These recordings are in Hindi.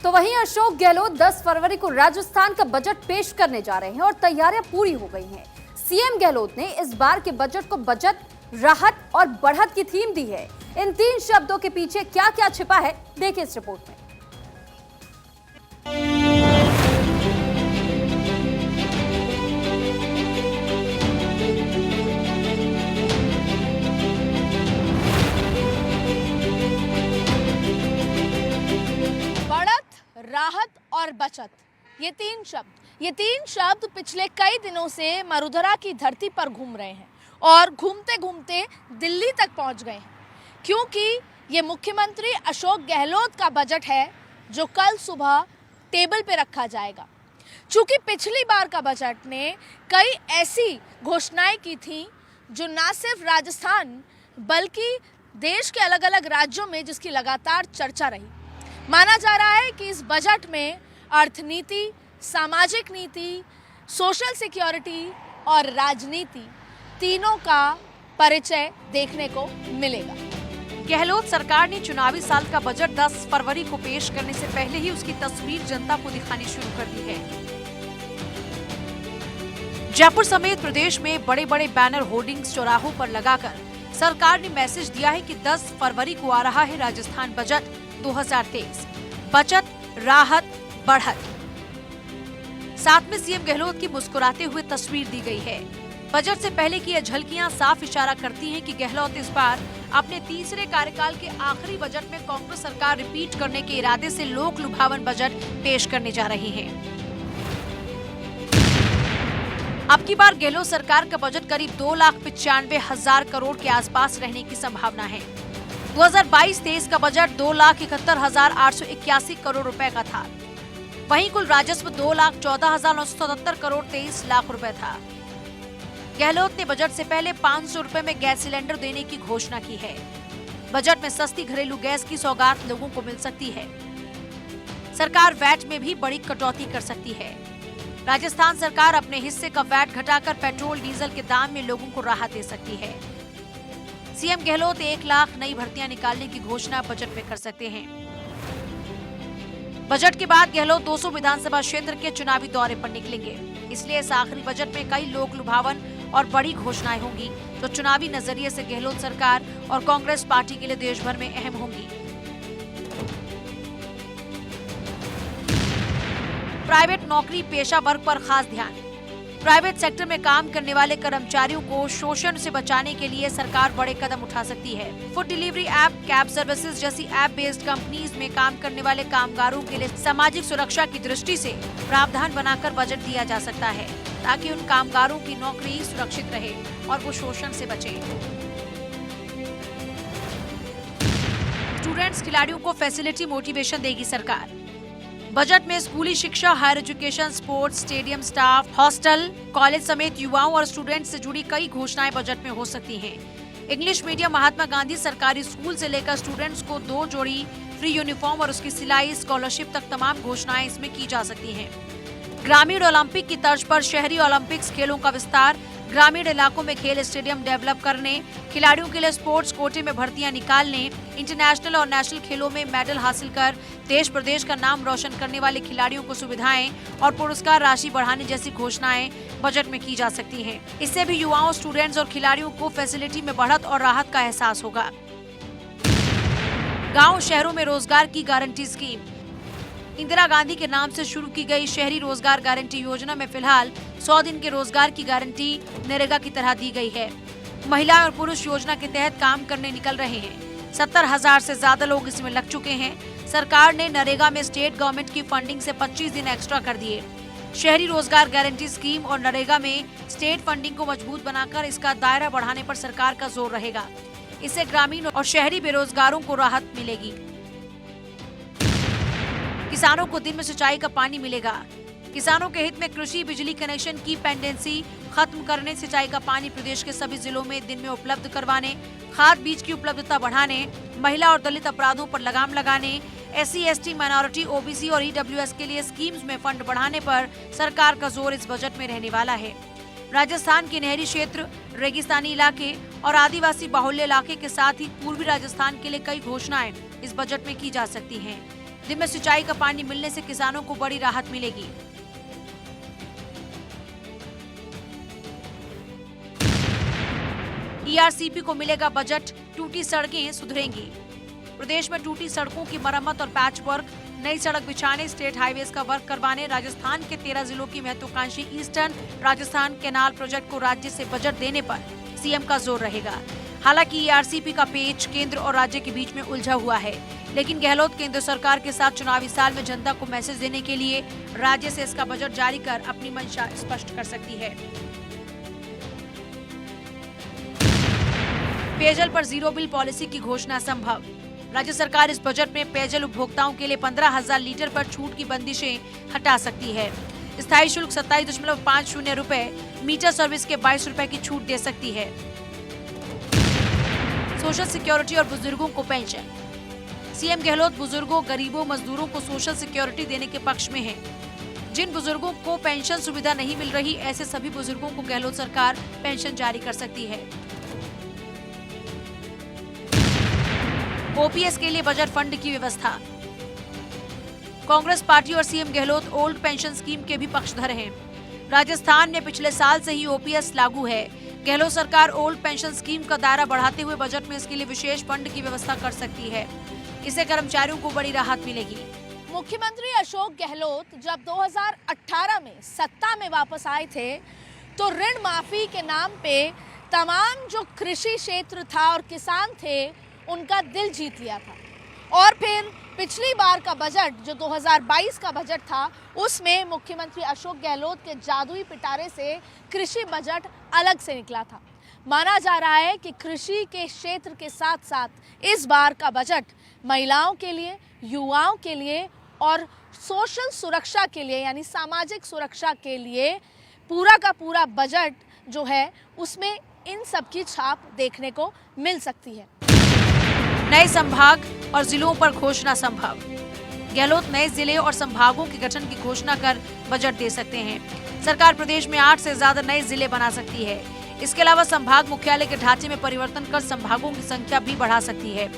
तो वहीं अशोक गहलोत 10 फरवरी को राजस्थान का बजट पेश करने जा रहे हैं और तैयारियां पूरी हो गई हैं। सीएम गहलोत ने इस बार के बजट को बचत, राहत और बढ़त की थीम दी है। इन 3 शब्दों के पीछे क्या क्या छिपा है, देखिए इस रिपोर्ट में। राहत और बचत, ये तीन शब्द पिछले कई दिनों से मरुधरा की धरती पर घूम रहे हैं और घूमते घूमते दिल्ली तक पहुंच गए हैं, क्योंकि ये मुख्यमंत्री अशोक गहलोत का बजट है जो कल सुबह टेबल पे रखा जाएगा। चूंकि पिछली बार का बजट ने कई ऐसी घोषणाएं की थी जो ना सिर्फ राजस्थान बल्कि देश के अलग अलग राज्यों में जिसकी लगातार चर्चा रही। माना जा रहा है कि इस बजट में अर्थनीति, सामाजिक नीति, सोशल सिक्योरिटी और राजनीति तीनों का परिचय देखने को मिलेगा। गहलोत सरकार ने चुनावी साल का बजट 10 फरवरी को पेश करने से पहले ही उसकी तस्वीर जनता को दिखानी शुरू कर दी है। जयपुर समेत प्रदेश में बड़े बड़े बैनर होर्डिंग्स चौराहों पर लगाकर सरकार ने मैसेज दिया है कि 10 फरवरी को आ रहा है राजस्थान बजट 2023, बचत, राहत, बढ़त। साथ में सीएम गहलोत की मुस्कुराते हुए तस्वीर दी गई है। बजट से पहले की ये झलकियां साफ इशारा करती हैं कि गहलोत इस बार अपने तीसरे कार्यकाल के आखिरी बजट में कांग्रेस सरकार रिपीट करने के इरादे से लोक लुभावन बजट पेश करने जा रही है। अब की बार गहलोत सरकार का बजट करीब 2,95,000 करोड़ के आसपास रहने की संभावना है। 2022-23 का बजट 2,71,881 करोड़ रुपए का था। वहीं कुल राजस्व 2,14,977 करोड़ 23 लाख रुपए था। गहलोत ने बजट से पहले 500 रुपए में गैस सिलेंडर देने की घोषणा की है। बजट में सस्ती घरेलू गैस की सौगात लोगों को मिल सकती है। सरकार वैट में भी बड़ी कटौती कर सकती है। राजस्थान सरकार अपने हिस्से का वैट घटाकर पेट्रोल डीजल के दाम में लोगों को राहत दे सकती है। सीएम गहलोत 1 लाख नई भर्तियां निकालने की घोषणा बजट में कर सकते हैं। बजट के बाद गहलोत 200 विधानसभा क्षेत्र के चुनावी दौरे पर निकलेंगे। इसलिए इस आखिरी बजट में कई लोक लुभावन और बड़ी घोषणाएं होंगी जो चुनावी नजरिए से गहलोत सरकार और कांग्रेस पार्टी के लिए देश भर में अहम होंगी। प्राइवेट नौकरी पेशा वर्ग पर खास ध्यान। प्राइवेट सेक्टर में काम करने वाले कर्मचारियों को शोषण से बचाने के लिए सरकार बड़े कदम उठा सकती है। Food delivery app, cab services जैसी ऐप बेस्ड कंपनीज में काम करने वाले कामगारों के लिए सामाजिक सुरक्षा की दृष्टि से प्रावधान बनाकर बजट दिया जा सकता है, ताकि उन कामगारों की नौकरी सुरक्षित रहे और वो शोषण से बचे। स्टूडेंट्स, खिलाड़ियों को फैसिलिटी मोटिवेशन देगी सरकार। बजट में स्कूली शिक्षा, higher education, sports, stadium staff, hostel, college समेत युवाओं और स्टूडेंट्स से जुड़ी कई घोषणाएं बजट में हो सकती हैं। इंग्लिश मीडियम महात्मा गांधी सरकारी स्कूल से लेकर स्टूडेंट्स को 2 जोड़ी फ्री यूनिफॉर्म और उसकी सिलाई, स्कॉलरशिप तक तमाम घोषणाएं इसमें की जा सकती हैं। ग्रामीण ओलंपिक की तर्ज पर शहरी ओलंपिक्स खेलों का विस्तार, ग्रामीण इलाकों में खेल स्टेडियम डेवलप करने, खिलाड़ियों के लिए स्पोर्ट्स कोटे में भर्तियां निकालने, इंटरनेशनल और नेशनल खेलों में मेडल हासिल कर देश प्रदेश का नाम रोशन करने वाले खिलाड़ियों को सुविधाएं और पुरस्कार राशि बढ़ाने जैसी घोषणाएं बजट में की जा सकती हैं। इससे भी युवाओं, स्टूडेंट्स और खिलाड़ियों को फैसिलिटी में बढ़त और राहत का एहसास होगा। गाँव शहरों में रोजगार की गारंटी स्कीम। इंदिरा गांधी के नाम से शुरू की गई शहरी रोजगार गारंटी योजना में फिलहाल 100 दिन के रोजगार की गारंटी नरेगा की तरह दी गई है। महिला और पुरुष योजना के तहत काम करने निकल रहे हैं। 70,000 से ज्यादा लोग इसमें लग चुके हैं। सरकार ने नरेगा में स्टेट गवर्नमेंट की फंडिंग से 25 दिन एक्स्ट्रा कर दिए। शहरी रोजगार गारंटी स्कीम और नरेगा में स्टेट फंडिंग को मजबूत बनाकर इसका दायरा बढ़ाने पर सरकार का जोर रहेगा। इससे ग्रामीण और शहरी बेरोजगारों को राहत मिलेगी। किसानों को दिन में सिंचाई का पानी मिलेगा। किसानों के हित में कृषि बिजली कनेक्शन की पेंडेंसी खत्म करने, सिंचाई का पानी प्रदेश के सभी जिलों में दिन में उपलब्ध करवाने, खाद बीज की उपलब्धता बढ़ाने, महिला और दलित अपराधों पर लगाम लगाने, SC, ST, माइनॉरिटी, OBC और EWS के लिए स्कीम्स में फंड बढ़ाने पर सरकार का जोर इस बजट में रहने वाला है। राजस्थान के नहरी क्षेत्र, रेगिस्तानी इलाके और आदिवासी बाहुल्य इलाके के साथ ही पूर्वी राजस्थान के लिए कई घोषणाएं इस बजट में की जा सकती हैं। दिन में सिंचाई का पानी मिलने से किसानों को बड़ी राहत मिलेगी। ईआरसीपी को मिलेगा बजट, टूटी सड़कें सुधरेंगी। प्रदेश में टूटी सड़कों की मरम्मत और पैच वर्क, नई सड़क बिछाने, स्टेट हाईवेज का वर्क करवाने, राजस्थान के 13 जिलों की महत्वाकांक्षी ईस्टर्न राजस्थान कैनाल प्रोजेक्ट को राज्य से बजट देने पर सीएम का जोर रहेगा। हालांकि ईआरसीपी का पेच केंद्र और राज्य के बीच में उलझा हुआ है, लेकिन गहलोत केंद्र सरकार के साथ चुनावी साल में जनता को मैसेज देने के लिए राज्य से इसका बजट जारी कर अपनी मंशा स्पष्ट कर सकती है। पेयजल पर जीरो बिल पॉलिसी की घोषणा संभव। राज्य सरकार इस बजट में पेयजल उपभोक्ताओं के लिए 15,000 लीटर पर छूट की बंदिशें हटा सकती है। स्थायी शुल्क 27.50 रुपए, मीटर सर्विस के 22 रुपए की छूट दे सकती है। सोशल सिक्योरिटी और बुजुर्गों को पेंशन। सीएम गहलोत बुजुर्गों, गरीबों, मजदूरों को सोशल सिक्योरिटी देने के पक्ष में हैं। जिन बुजुर्गों को पेंशन सुविधा नहीं मिल रही, ऐसे सभी बुजुर्गों को गहलोत सरकार पेंशन जारी कर सकती है। ओपीएस के लिए बजट फंड की व्यवस्था। कांग्रेस पार्टी और CM Gehlot old pension scheme के भी पक्षधर हैं। राजस्थान में पिछले साल से ही ओपीएस लागू है। गहलोत सरकार ओल्ड पेंशन स्कीम का दायरा बढ़ाते हुए बजट में इसके लिए विशेष फंड की व्यवस्था कर सकती है। इससे कर्मचारियों को बड़ी राहत मिलेगी। मुख्यमंत्री अशोक गहलोत जब 2018 में सत्ता में वापस आए थे तो ऋण माफी के नाम पे तमाम जो कृषि क्षेत्र था और किसान थे उनका दिल जीत लिया था। और फिर पिछली बार का बजट जो 2022 का बजट था, उसमें मुख्यमंत्री अशोक गहलोत के जादुई पिटारे से कृषि बजट अलग से निकला था। माना जा रहा है कि कृषि के क्षेत्र के साथ साथ इस बार का बजट महिलाओं के लिए, युवाओं के लिए और सोशल सुरक्षा के लिए यानी सामाजिक सुरक्षा के लिए पूरा का पूरा बजट जो है उसमें इन सब की छाप देखने को मिल सकती है। नए संभाग और जिलों पर घोषणा संभव। गहलोत नए जिले और संभागों के गठन की घोषणा कर बजट दे सकते हैं। सरकार प्रदेश में 8 से ज्यादा नए जिले बना सकती है। इसके अलावा संभाग मुख्यालय के ढांचे में परिवर्तन कर संभागों की संख्या भी बढ़ा सकती है।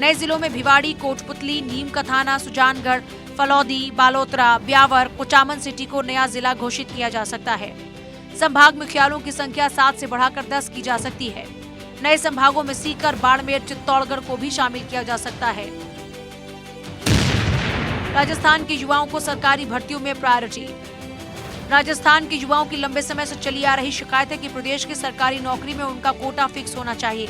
नए जिलों में भिवाड़ी, कोटपुतली, नीम का थाना, सुजानगढ़, फलौदी, बालोतरा, ब्यावर, कुचामन सिटी को नया जिला घोषित किया जा सकता है। संभाग मुख्यालयों की संख्या 7 से बढ़ाकर 10 की जा सकती है। नए संभागों में सीकर, बाड़मेर, चित्तौड़गढ़ को भी शामिल किया जा सकता है। राजस्थान के युवाओं को सरकारी भर्तियों में प्रायोरिटी। राजस्थान के युवाओं की लंबे समय से चली आ रही शिकायत है कि प्रदेश की सरकारी नौकरी में उनका कोटा फिक्स होना चाहिए।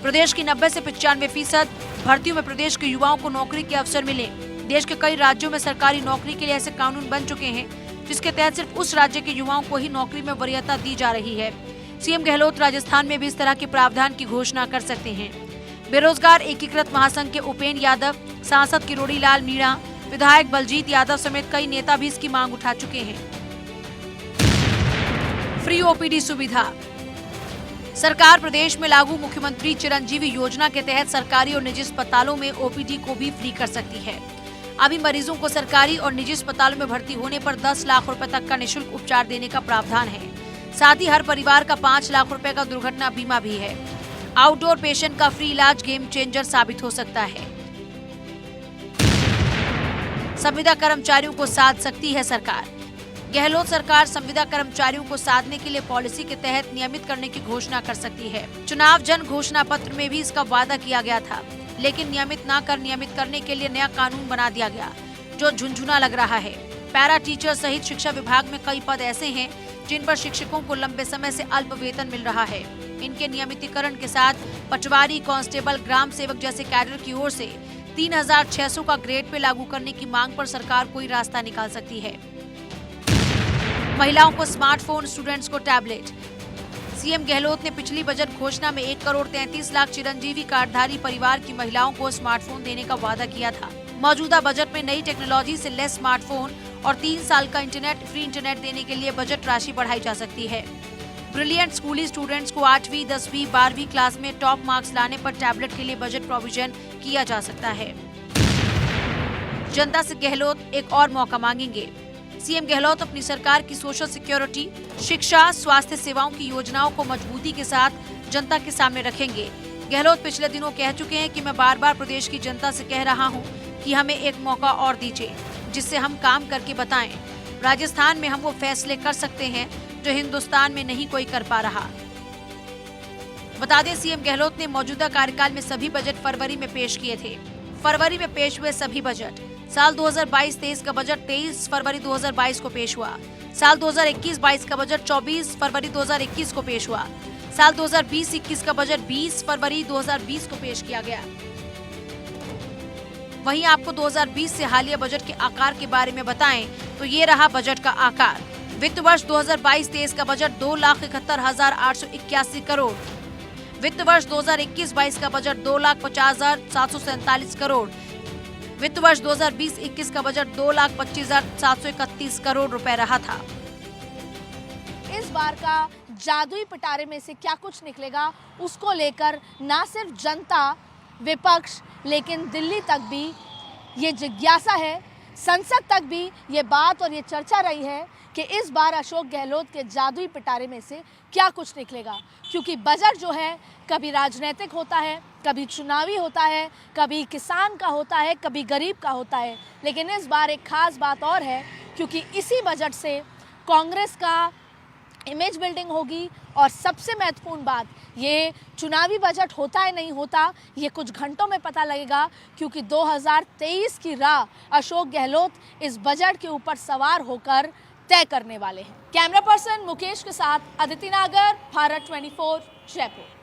प्रदेश की 90 से 95% भर्तियों में प्रदेश के युवाओं को नौकरी के अवसर मिले। देश के कई राज्यों में सरकारी नौकरी के लिए ऐसे कानून बन चुके हैं जिसके तहत सिर्फ उस राज्य के युवाओं को ही नौकरी में वरीयता दी जा रही है। सीएम गहलोत राजस्थान में भी इस तरह के प्रावधान की घोषणा कर सकते हैं। बेरोजगार एकीकृत महासंघ के उपेंद्र यादव, सांसद किरोड़ी लाल मीणा, विधायक बलजीत यादव समेत कई नेता भी इसकी मांग उठा चुके हैं। फ्री ओपीडी सुविधा। सरकार प्रदेश में लागू मुख्यमंत्री चिरंजीवी योजना के तहत सरकारी और निजी अस्पतालों में ओपीडी को भी फ्री कर सकती है। अभी मरीजों को सरकारी और निजी अस्पतालों में भर्ती होने पर 10 लाख रुपए तक का निःशुल्क उपचार देने का प्रावधान है। साथ ही हर परिवार का 5 लाख रुपए का दुर्घटना बीमा भी है। आउटडोर पेशेंट का फ्री इलाज गेम चेंजर साबित हो सकता है। संविदा कर्मचारियों को साध सकती है सरकार। गहलोत सरकार संविदा कर्मचारियों को साधने के लिए पॉलिसी के तहत नियमित करने की घोषणा कर सकती है। चुनाव जन घोषणा पत्र में भी इसका वादा किया गया था, लेकिन नियमित न कर नियमित करने के लिए नया कानून बना दिया गया जो झुनझुना लग रहा है। पैरा टीचर सहित शिक्षा विभाग में कई पद ऐसे हैं जिन पर शिक्षकों को लंबे समय से अल्प वेतन मिल रहा है। इनके नियमितीकरण के साथ पटवारी, कांस्टेबल, ग्राम सेवक जैसे कैडर की ओर से 3600 का ग्रेड पे लागू करने की मांग पर सरकार कोई रास्ता निकाल सकती है। महिलाओं को स्मार्टफोन, स्टूडेंट्स को टैबलेट। सीएम गहलोत ने पिछली बजट घोषणा में 1,33,00,000 चिरंजीवी कार्डधारी परिवार की महिलाओं को स्मार्टफोन देने का वादा किया था। मौजूदा बजट में नई टेक्नोलॉजी से लैस स्मार्टफोन और 3 साल का फ्री इंटरनेट देने के लिए बजट राशि बढ़ाई जा सकती है। ब्रिलियंट स्कूली स्टूडेंट्स को 8वीं, 10वीं, 12वीं क्लास में टॉप मार्क्स लाने पर टैबलेट के लिए बजट प्रोविजन किया जा सकता है। जनता से गहलोत एक और मौका मांगेंगे। सीएम गहलोत अपनी सरकार की सोशल सिक्योरिटी, शिक्षा, स्वास्थ्य सेवाओं की योजनाओं को मजबूती के साथ जनता के सामने रखेंगे। गहलोत पिछले दिनों कह चुके हैं कि मैं बार बार प्रदेश की जनता से कह रहा हूं कि हमें एक मौका और दीजिए जिससे हम काम करके बताएं। राजस्थान में हम वो फैसले कर सकते हैं जो हिंदुस्तान में नहीं कोई कर पा रहा। बता दें, सीएम गहलोत ने मौजूदा कार्यकाल में सभी बजट फरवरी में पेश किए थे। फरवरी में पेश हुए सभी बजट, साल 2022-23 का बजट 23 फरवरी 2022 को पेश हुआ। साल 2021-22 का बजट 24 फरवरी 2021 को पेश हुआ। साल 2020-21 का बजट 20 फरवरी 2020 को पेश किया गया। वहीं आपको 2020 से हालिया बजट के आकार के बारे में बताएं तो ये रहा बजट का आकार। वित्त वर्ष 2022-23 का बजट 2,71,881 करोड़। वित्त वर्ष 2021-22 का बजट 2,50,747 करोड़। वित्त वर्ष 2020-21 का बजट 2,25,731 करोड़ रुपए रहा था। इस बार का जादुई पिटारे में से क्या कुछ निकलेगा, उसको लेकर ना सिर्फ जनता, विपक्ष, लेकिन दिल्ली तक भी ये जिज्ञासा है। संसद तक भी ये बात और ये चर्चा रही है कि इस बार अशोक गहलोत के जादुई पिटारे में से क्या कुछ निकलेगा, क्योंकि बजट जो है कभी राजनीतिक होता है, कभी चुनावी होता है, कभी किसान का होता है, कभी गरीब का होता है। लेकिन इस बार एक खास बात और है, क्योंकि इसी बजट से कांग्रेस का इमेज बिल्डिंग होगी। और सबसे महत्वपूर्ण बात, ये चुनावी बजट होता है नहीं होता, ये कुछ घंटों में पता लगेगा, क्योंकि 2023 की राह अशोक गहलोत इस बजट के ऊपर सवार होकर तय करने वाले हैं। कैमरा पर्सन मुकेश के साथ अदिति नागर, भारत 24, जयपुर।